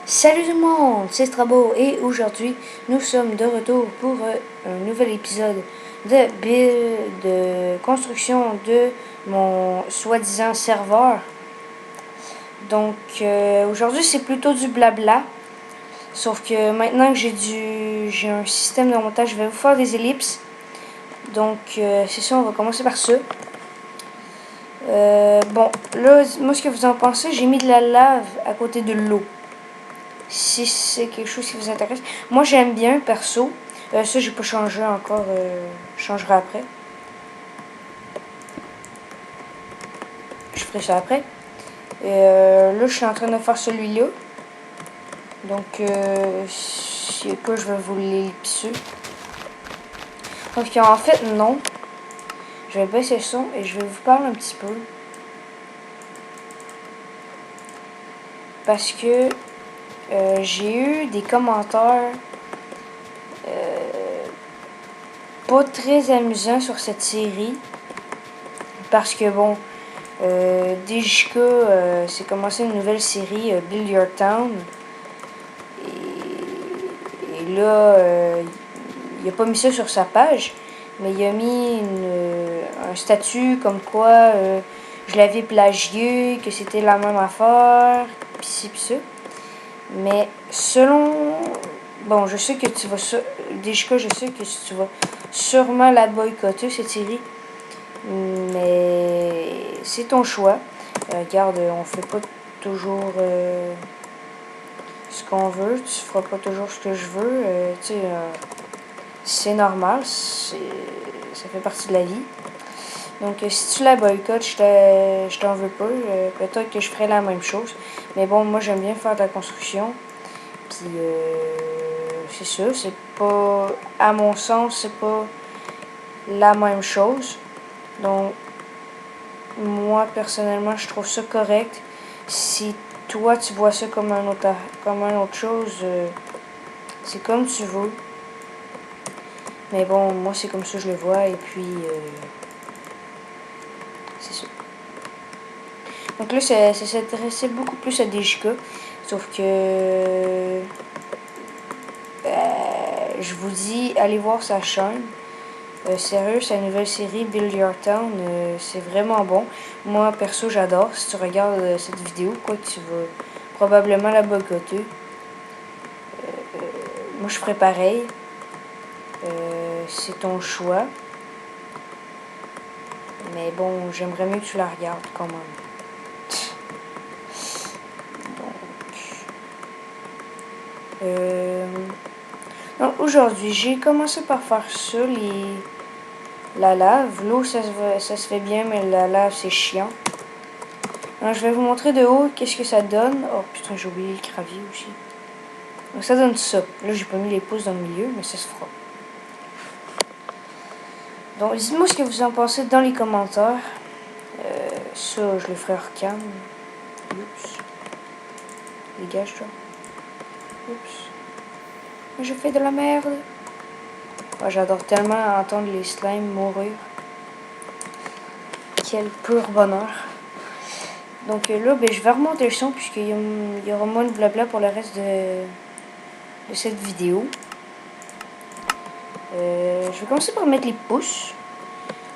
Salut tout le monde, c'est Strabo et aujourd'hui nous sommes de retour pour un nouvel épisode de build de construction de mon soi-disant serveur. Donc aujourd'hui c'est plutôt du blabla, sauf que maintenant que j'ai un système de montage, je vais vous faire des ellipses. Donc c'est ça, on va commencer par ça. Bon, là, moi ce que vous en pensez, j'ai mis de la lave à côté de l'eau. Si c'est quelque chose qui vous intéresse. Moi, j'aime bien, perso. Ça, j'ai pas changé encore. Je changerai après. Je ferai ça après. Là, je suis en train de faire celui-là. Donc, c'est quoi, je vais vous l'ellipser. Donc, en fait, non. Je vais baisser le son et je vais vous parler un petit peu. Parce que j'ai eu des commentaires pas très amusants sur cette série. Parce que, bon, DJK s'est commencé une nouvelle série, Build Your Town. Et là, il a pas mis ça sur sa page, mais il a mis un statut comme quoi je l'avais plagié, que c'était la même affaire, pis ci pis ça. Mais selon... Bon, je sais que tu vas... DJK, je sais que tu vas sûrement la boycotter, cette série. Mais c'est ton choix. Regarde, on fait pas toujours ce qu'on veut. Tu feras pas toujours ce que je veux. Tu sais, c'est normal. Ça fait partie de la vie. Donc, si tu la boycottes, je t'en veux pas. Peut-être que je ferai la même chose. Mais bon, moi, j'aime bien faire de la construction. Puis, c'est ça. C'est pas... À mon sens, c'est pas la même chose. Donc, moi, personnellement, je trouve ça correct. Si toi, tu vois ça comme un autre chose, c'est comme tu veux. Mais bon, moi, c'est comme ça que je le vois. Et puis, c'est ça. Donc là, ça s'intéressait beaucoup plus à DJK. Sauf que... je vous dis, allez voir sa chaîne. Sérieux, sa nouvelle série Build Your Town, c'est vraiment bon. Moi, perso, j'adore. Si tu regardes cette vidéo, quoi, tu vas probablement la boycotter. Moi, je ferais pareil. C'est ton choix. Mais bon, j'aimerais mieux que tu la regardes quand même. Donc, aujourd'hui, j'ai commencé par faire ça, la lave. L'eau, ça se fait bien, mais la lave, c'est chiant. Alors, je vais vous montrer de haut qu'est-ce que ça donne. Oh putain, j'ai oublié le gravier aussi. Donc ça donne ça. Là, j'ai pas mis les pouces dans le milieu, mais ça se fera. Donc, dites-moi ce que vous en pensez dans les commentaires. Ça, je le ferai hors cam. Oups. Dégage-toi. Oups. Je fais de la merde. Oh, j'adore tellement entendre les slimes mourir. Quel pur bonheur. Donc là, ben, je vais remonter le son puisqu'il y aura moins de blabla pour le reste de cette vidéo. Je vais commencer par mettre les pouces.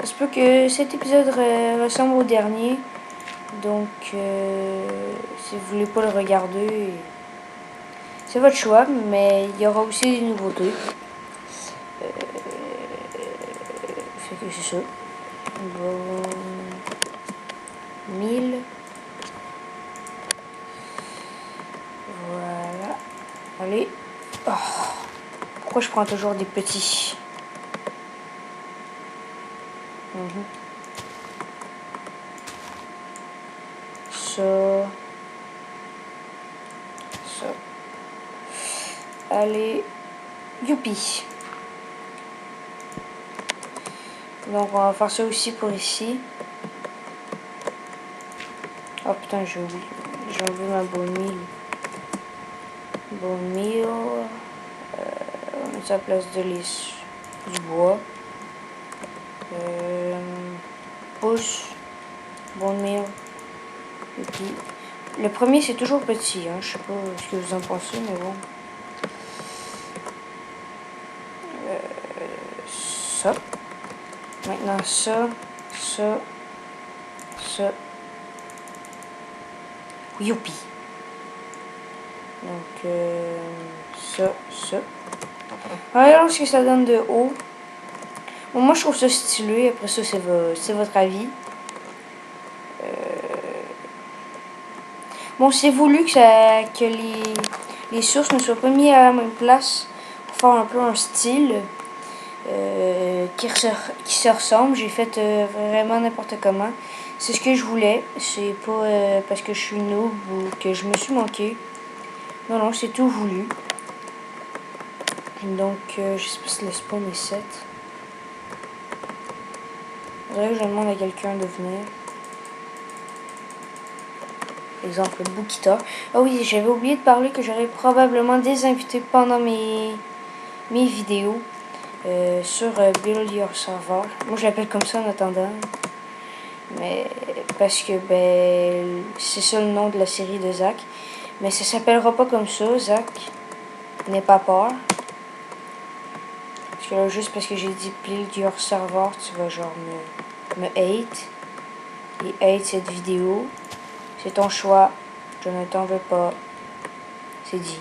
Ça se peut que cet épisode ressemble au dernier. Donc, si vous voulez pas le regarder, c'est votre choix. Mais il y aura aussi des nouveautés. Fait que c'est ça. Bon, 1000. Voilà. Allez. Oh. Pourquoi je prends toujours des petits? Ça. Ça. Allez. Youpi. Donc on va faire ça aussi pour ici. Oh putain, j'ai oublié ma bone meal. Bone meal. On met ça à la place de du bois. Pousse. Bone meal. Et puis le premier, c'est toujours petit. Hein. Je sais pas ce que vous en pensez, mais bon. Ça. Maintenant, ça. Youpi. Donc, ça. Alors, ce que ça donne de haut. Bon, moi, je trouve ça stylé. Après ça, c'est votre avis. Bon, c'est voulu que les sources ne soient pas mises à la même place pour faire un peu un style qui se ressemble. J'ai fait vraiment n'importe comment. C'est ce que je voulais. C'est pas parce que je suis noob ou que je me suis manqué. Non, non, c'est tout voulu. Donc, je sais pas si le spawn est 7. Faudrait que je demande à quelqu'un de venir. Exemple, Boukita. Ah oui, j'avais oublié de parler que j'aurais probablement des invités pendant mes vidéos sur Build Your Server. Moi, je l'appelle comme ça en attendant. Mais parce que ben c'est ça le nom de la série de Zach. Mais ça s'appellera pas comme ça, Zach. N'aie pas peur. Parce que là, juste parce que j'ai dit Build Your Server, tu vas genre me hate. Et hate cette vidéo. C'est ton choix. Je ne t'en veux pas. C'est dit.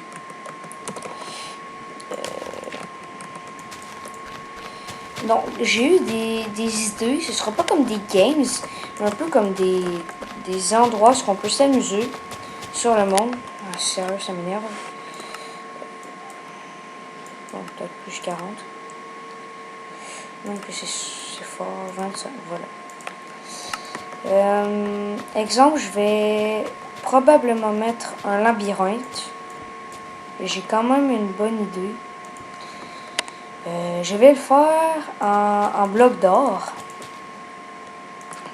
Donc, j'ai eu des idées. Ce sera pas comme des games, mais un peu comme des endroits où on peut s'amuser sur le monde. Ah, sérieux, ça m'énerve. Bon, peut-être plus 40. Donc, c'est fort. 25, voilà. Exemple, je vais probablement mettre un labyrinthe. J'ai quand même une bonne idée. Je vais le faire en bloc d'or.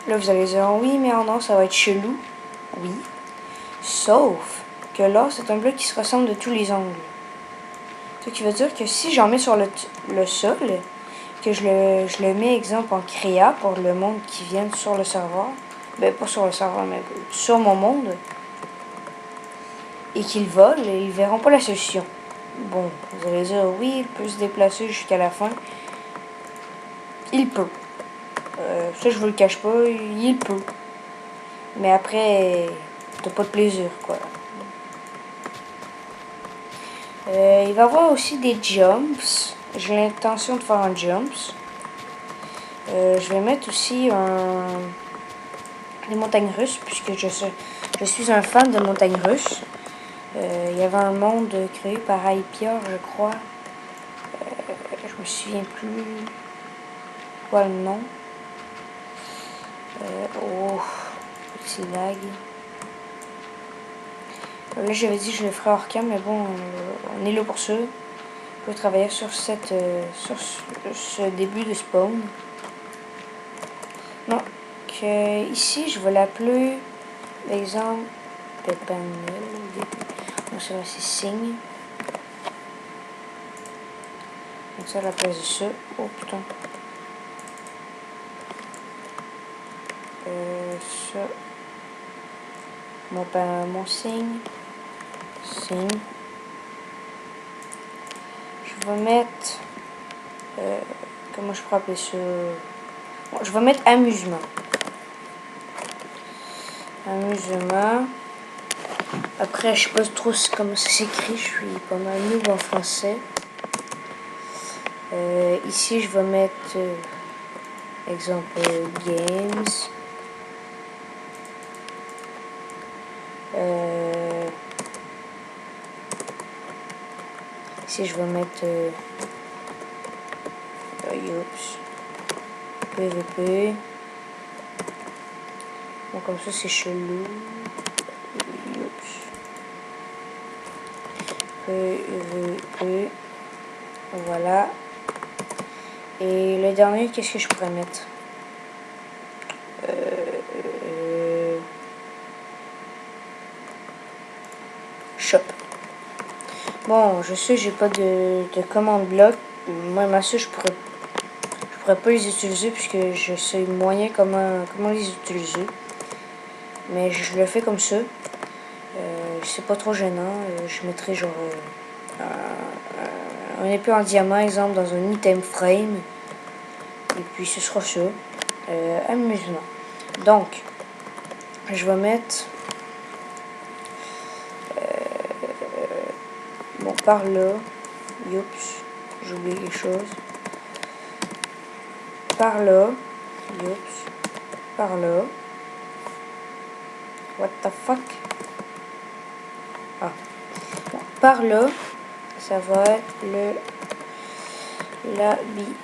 Là, vous allez dire, oui, mais en or, ça va être chelou. Oui. Sauf que l'or, c'est un bloc qui se ressemble de tous les angles. Ce qui veut dire que si j'en mets sur le sol, que je le mets, exemple, en créa pour le monde qui vient sur le serveur, ben pas sur le serveur, mais sur mon monde, et qu'ils volent, ils verront pas la solution. Bon, vous allez dire, oui, il peut se déplacer jusqu'à la fin. Il peut. Ça, je vous le cache pas, il peut. Mais après, t'as pas de plaisir, quoi. Il va y avoir aussi des jumps. J'ai l'intention de faire un jumps. Je vais mettre aussi des montagnes russes, puisque je suis un fan de montagnes russes. Il y avait un monde créé par Hypia, je crois. Je me souviens plus quoi le nom. Oh, petit lag. Là, j'avais dit que je le ferais hors cam, mais bon, on est là pour ça. Je vais travailler sur sur ce début de spawn. Donc, ici, je vais l'appeler, par exemple, Peppanel. Donc, ça va, c'est signe. Donc, ça, à la place de ça. Oh, putain. Ça. Mon signe. Signe. Je vais mettre... comment je pourrais appeler ça? Bon, je vais mettre amusement. Amusement. Après, je sais pas trop comment ça s'écrit. Je suis pas mal noob en français. Ici, je vais mettre... exemple, games. Ici, je vais mettre youps, PVP. Bon, comme ça, c'est chelou. Youps. PVP. Voilà. Et le dernier, qu'est-ce que je pourrais mettre? Shop. Bon, je sais, j'ai pas de commande bloc. Moi, ma soeur, je pourrais pas les utiliser puisque je sais moyen comment les utiliser. Mais je le fais comme ça. c'est pas trop gênant. Je mettrai genre un épée en diamant, exemple, dans un item frame. Et puis ce sera ça. Amusement. Donc, je vais mettre... bon, par là. Youps. J'ai oublié quelque chose. Par là. Youps. Par là. What the fuck? Ah. Bon, par là, ça va être le labyrinthe.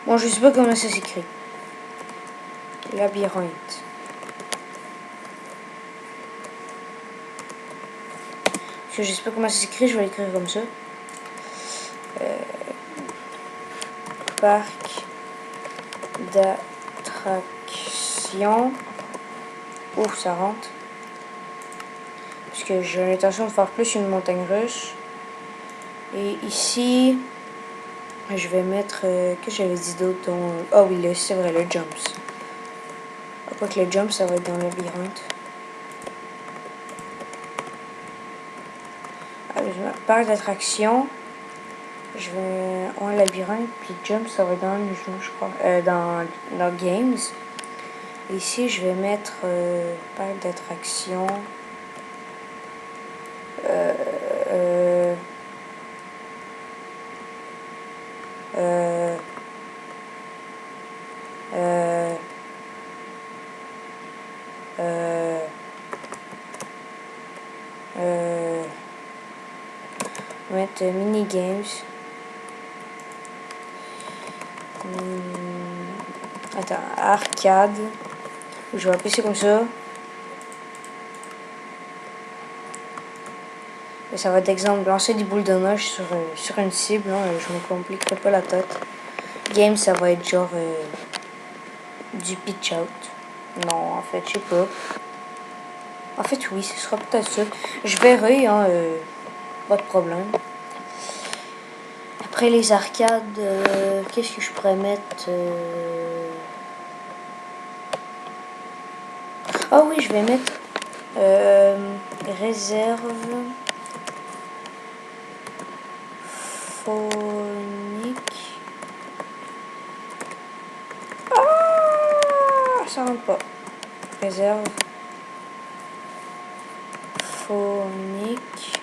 Bon, je sais pas comment ça s'écrit. Labyrinthe. Je sais pas comment ça s'écrit, je vais l'écrire comme ça. Parc d'attractions. Ouf, ça rentre. Parce que j'ai l'intention de faire plus une montagne russe. Et ici, je vais mettre... qu'est-ce que j'avais dit d'autre? Ah oui, là, c'est vrai, le jumps. Quoi que le jump, ça va être dans le labyrinthe. Parc d'attraction. Je vais un labyrinthe, puis jump, ça va être dans le jeu, je crois. Dans games. Ici, je vais mettre parc d'attraction. Mettre mini games. Attends, arcade. Je vais appeler ça comme ça. Et ça va être exemple lancer des boules de neige sur une cible. Hein, je me compliquerai pas la tête. Game, ça va être genre du pitch out. Non, en fait, je sais pas. En fait, oui, ce sera peut-être ça. Je verrai, hein, pas de problème. Après les arcades, qu'est-ce que je pourrais mettre Ah oui, je vais mettre réserve phonique. Ah, ça rentre pas. Réserve phonique.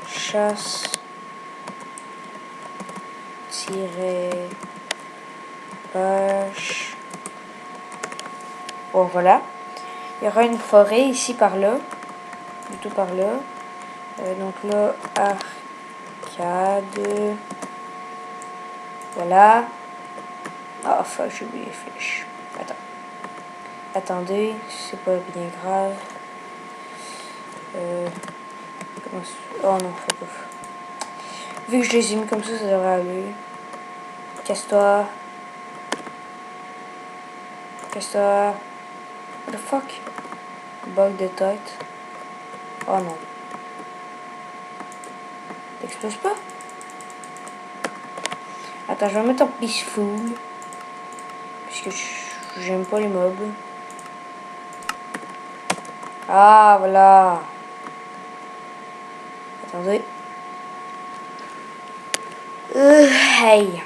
Chasse page. Bon, voilà. Il y aura une forêt ici par là. Plutôt par là. Donc là, arcade. Voilà. Ah, fuck, j'ai oublié les flèches. Attendez, c'est pas bien grave. Comment ça... Oh non, faut pas. Vu que je les ai mis comme ça devrait aller. Casse-toi. Casse-toi. What the fuck? Bug de tête. Oh non. T'exploses pas? Attends, je vais mettre en peaceful. Puisque j'aime pas les mobs. Ah, voilà. Attendez. Hey.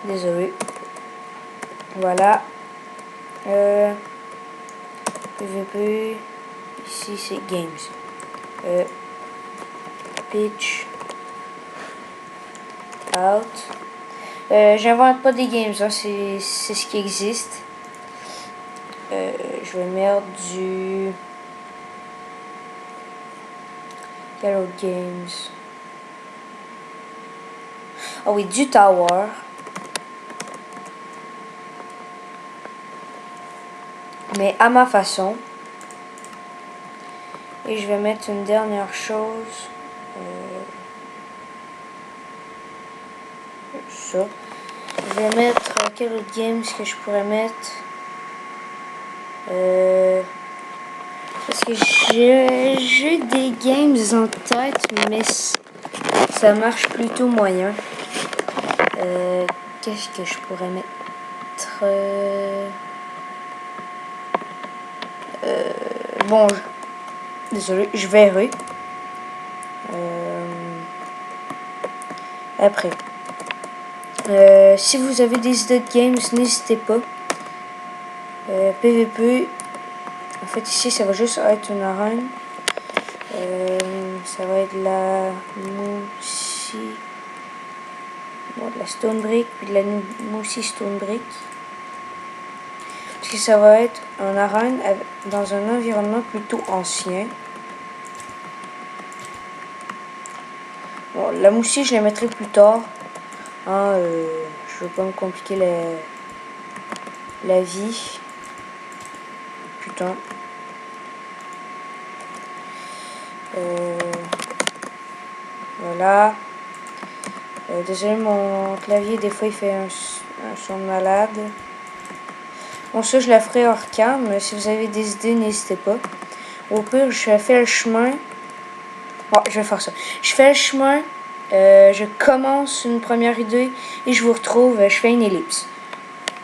Désolé. Voilà. PVP. Ici, c'est games. Pitch. Out. J'invente pas des games, hein, c'est ce qui existe. Je vais mettre du... Quel autre games? Ah oui, du tower. Mais à ma façon. Et je vais mettre une dernière chose. Ça. Je vais mettre quel autre games que je pourrais mettre. Parce que j'ai des games en tête, mais ça marche plutôt moyen. Qu'est-ce que je pourrais mettre? mettre... bon, désolé, je verrai. Après. Si vous avez des idées de games, n'hésitez pas. PVP. En fait, ici, ça va juste être une arène. Ça va être la moussi. Bon, de la stone brick, puis de la moussi stone brick. Parce que ça va être un arène dans un environnement plutôt ancien. Bon, la moussi, je la mettrai plus tard. Hein, je veux pas me compliquer la vie. Putain. Voilà. Désolé, mon clavier, des fois, il fait un son de malade. Bon, ça, je la ferai hors cam, mais si vous avez des idées, n'hésitez pas. Au pire, je fais le chemin. Bon, je vais faire ça. Je fais le chemin, je commence une première idée et je vous retrouve, je fais une ellipse.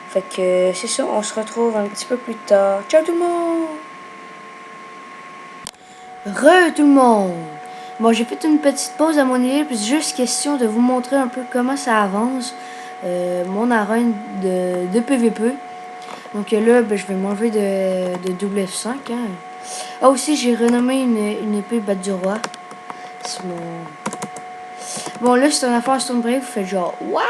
Fait que c'est ça, on se retrouve un petit peu plus tard. Ciao tout le monde! Tout le monde! Bon, j'ai fait une petite pause à mon ellipse, juste question de vous montrer un peu comment ça avance, mon arène de PVP. Donc là, ben, je vais m'enlever de WF5. Hein. Ah, aussi, j'ai renommé une épée batte du roi. C'est mon... Bon, là, c'est une affaire Stone Brave. Vous faites genre, what?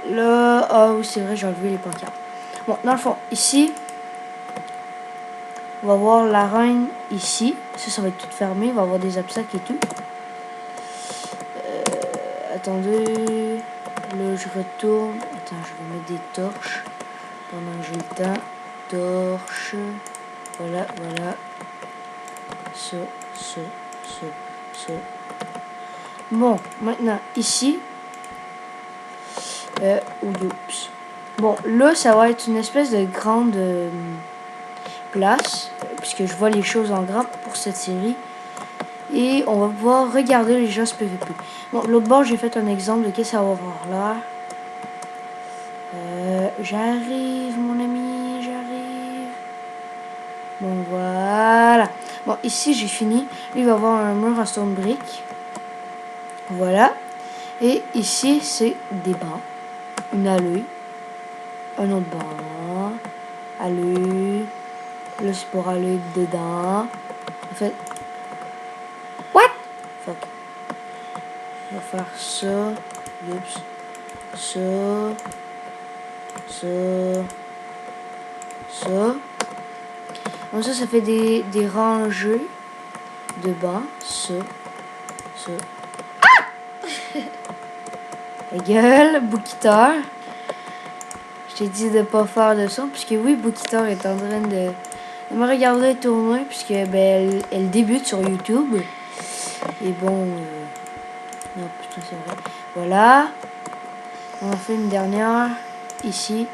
Là, ah oui, c'est vrai, j'ai enlevé les pancartes. Bon, dans le fond, ici, on va voir l'arène ici. Ça va être tout fermé. Il va y avoir des obstacles et tout. Attendez. Là, je retourne. Attends, je vais mettre des torches. Pendant que j'ai le temps. Torches. Voilà, voilà. Ça. Bon, maintenant, ici. Oups. Bon, là, ça va être une espèce de grande place. Puisque je vois les choses en grand pour cette série. Et on va pouvoir regarder les gens se PVP. Bon, l'autre bord, j'ai fait un exemple de qu'est-ce que ça va avoir là. J'arrive, mon ami, j'arrive. Bon, voilà. Bon, ici, j'ai fini. Lui, il va avoir un mur à stone brick. Voilà. Et ici, c'est des bancs. Une allée. Un autre banc. Allée. Là, c'est pour aller dedans. En fait... What? Fuck. On va faire ça. Oups. Ça. Bon, ça fait des rangées de bancs. Ça. Ah! La gueule, Boukitar. Je t'ai dit de pas faire de son, puisque oui, Boukitar est en train de me regarder tourner, puisque ben, elle débute sur YouTube. Et bon... non, putain, c'est vrai. Voilà. On en fait une dernière. Ici.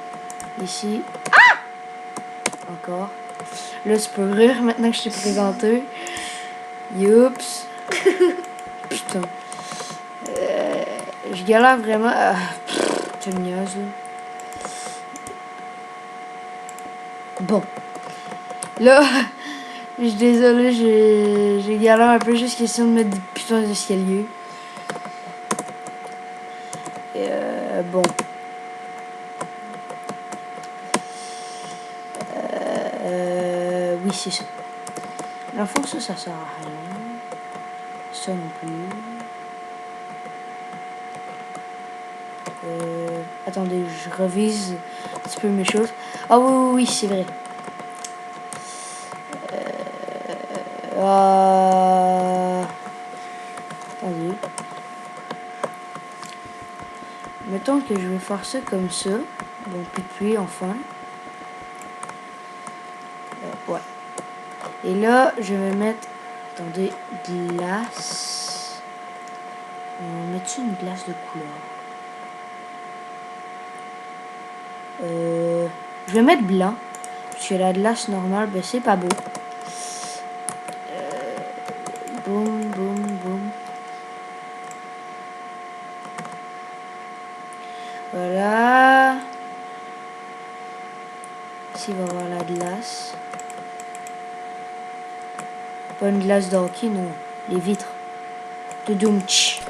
Ah! Encore. Là, tu peux rire maintenant que je t'ai présenté. Youps. Putain. Je galère vraiment. Tu me niaises, là. Bon. Là, je suis désolé, j'ai galère un peu juste question de mettre des putains d'escaliers. Bon. Oui, c'est ça. Dans le fond, ça sert à rien. Ça non plus. Attendez, je revise un petit peu mes choses. Ah oui, c'est vrai. Attendez. Mettons que je vais faire ça comme ça. Bon, puis enfin. Ouais. Et là, je vais mettre... Attendez, glace. On va mettre une glace de couleur. Je vais mettre blanc. Parce que la glace normale, ben c'est pas beau. Boum. Voilà. Ici, il va y avoir la glace. Pas une glace de hockey, non. Les vitres. Toudoumtch.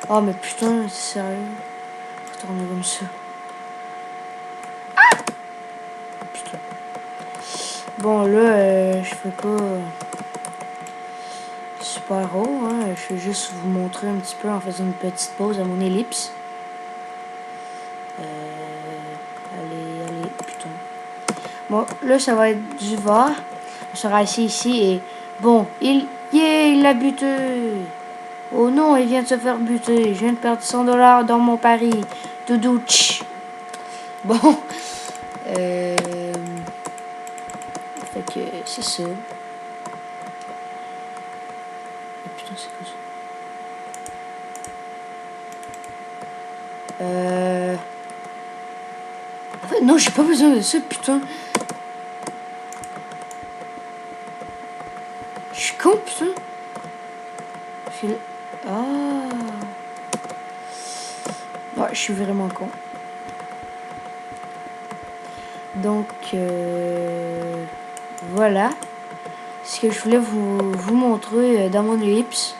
Oh, mais putain, c'est sérieux. Retourner comme ça. Putain. Bon, là, je fais pas super haut, hein. Je vais juste vous montrer un petit peu en faisant une petite pause à mon ellipse. Allez, putain. Bon, là, ça va être du vert. On sera assis ici et... Bon, il l'a buté. Oh non, il vient de se faire buter. Je viens de perdre 100 $ dans mon pari. Doudouch. Bon. Fait que c'est ça. Oh, putain, c'est quoi ça? En fait, non, j'ai pas besoin de ça, putain. Je suis con, putain. Ah. Ouais, je suis vraiment con. Donc, voilà. Ce que je voulais vous montrer dans mon ellipse.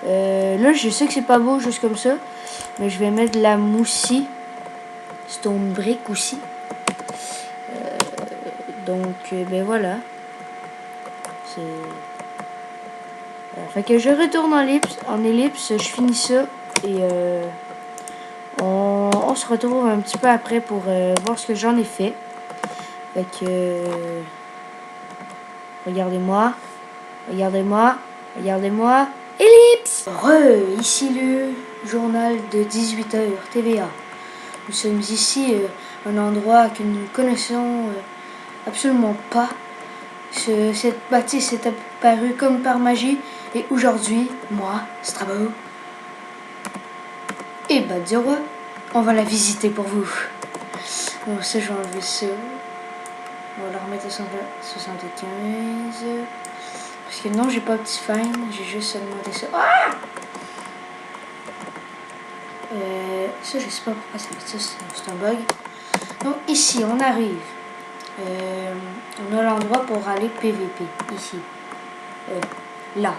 Là, je sais que c'est pas beau juste comme ça. Mais je vais mettre de la moussie. Stone brick aussi. Donc, ben voilà. C'est... Fait que je retourne en ellipse, je finis ça et on se retrouve un petit peu après pour voir ce que j'en ai fait. Fait que regardez-moi, ellipse. Ici le journal de 18h TVA. Nous sommes ici un endroit que nous ne connaissons absolument pas. Cette bâtisse est apparue comme par magie. Et aujourd'hui, moi, Strabo et Badzero, on va la visiter pour vous. Bon, ça, je vais enlever ça. On va la remettre à 75. Parce que non, j'ai pas petit fine, j'ai juste augmenté ça. Ah! Ça, je sais pas pourquoi ça fait ça, c'est un bug. Donc, ici, on arrive. On a l'endroit pour aller PVP, ici. Là.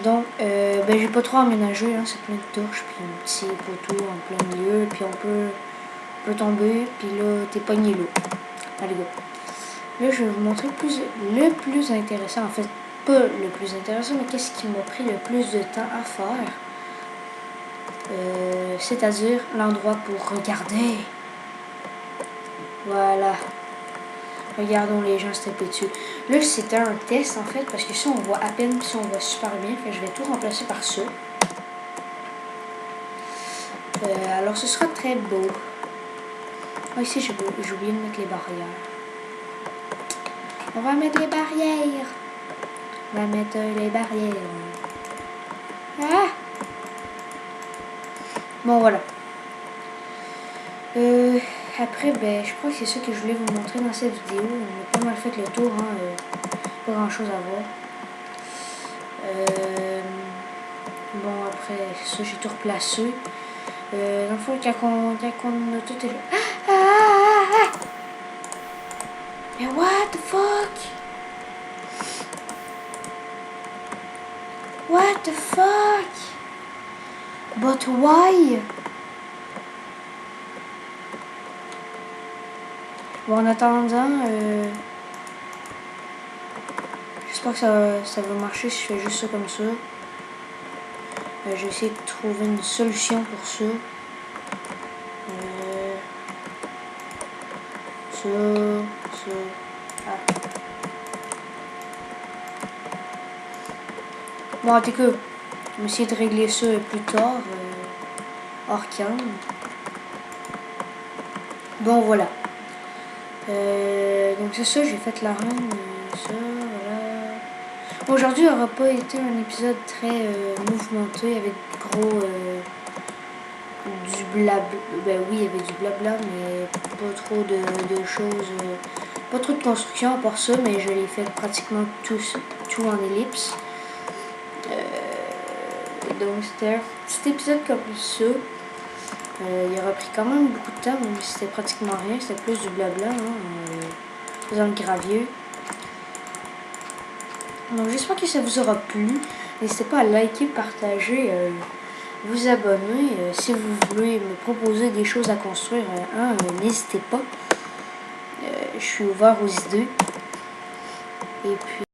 Donc, ben, j'ai pas trop aménagé, hein, c'est plein de touches, puis un petit poteau en plein milieu, puis on peut tomber, puis là, t'es pogné là. Allez, go. Là, je vais vous montrer le plus intéressant, en fait, pas le plus intéressant, mais qu'est-ce qui m'a pris le plus de temps à faire. C'est-à-dire l'endroit pour regarder. Voilà. Regardons les gens se taper dessus. Là, c'était un test, en fait, parce que ça, on voit à peine, puis ça, on voit super bien. Fait que je vais tout remplacer par ça. Alors, ce sera très beau. Ah, ici, j'ai oublié de mettre les barrières. On va mettre les barrières. On va mettre les barrières. Ah! Bon, voilà. Après, ben, je crois que c'est ça que je voulais vous montrer dans cette vidéo. On a pas mal fait le tour, hein, pas grand chose à voir. Bon, après, ça, j'ai tout replacé. Dans le fond, quand on a tout... Mais what the fuck? What the fuck? But why? Bon, en attendant, j'espère que ça va marcher si je fais juste ça comme ça. Je vais essayer de trouver une solution pour ça. Ça. Ah. Bon, en tout cas, je vais essayer de régler ça plus tard, hors cam. Bon, voilà. Donc c'est ça, j'ai fait la run, ça, voilà. Aujourd'hui n'aura pas été un épisode très mouvementé avec gros du blabla. Ben oui, il y avait du blabla, mais pas trop de choses, pas trop de construction à part ça, mais je l'ai fait pratiquement tout en ellipse. Donc c'était un petit épisode comme ça. Il aura pris quand même beaucoup de temps, même si c'était pratiquement rien, c'était plus du blabla, faisant le gravier. Donc j'espère que ça vous aura plu. N'hésitez pas à liker, partager, vous abonner. Si vous voulez me proposer des choses à construire, n'hésitez pas. Je suis ouvert aux idées. Et puis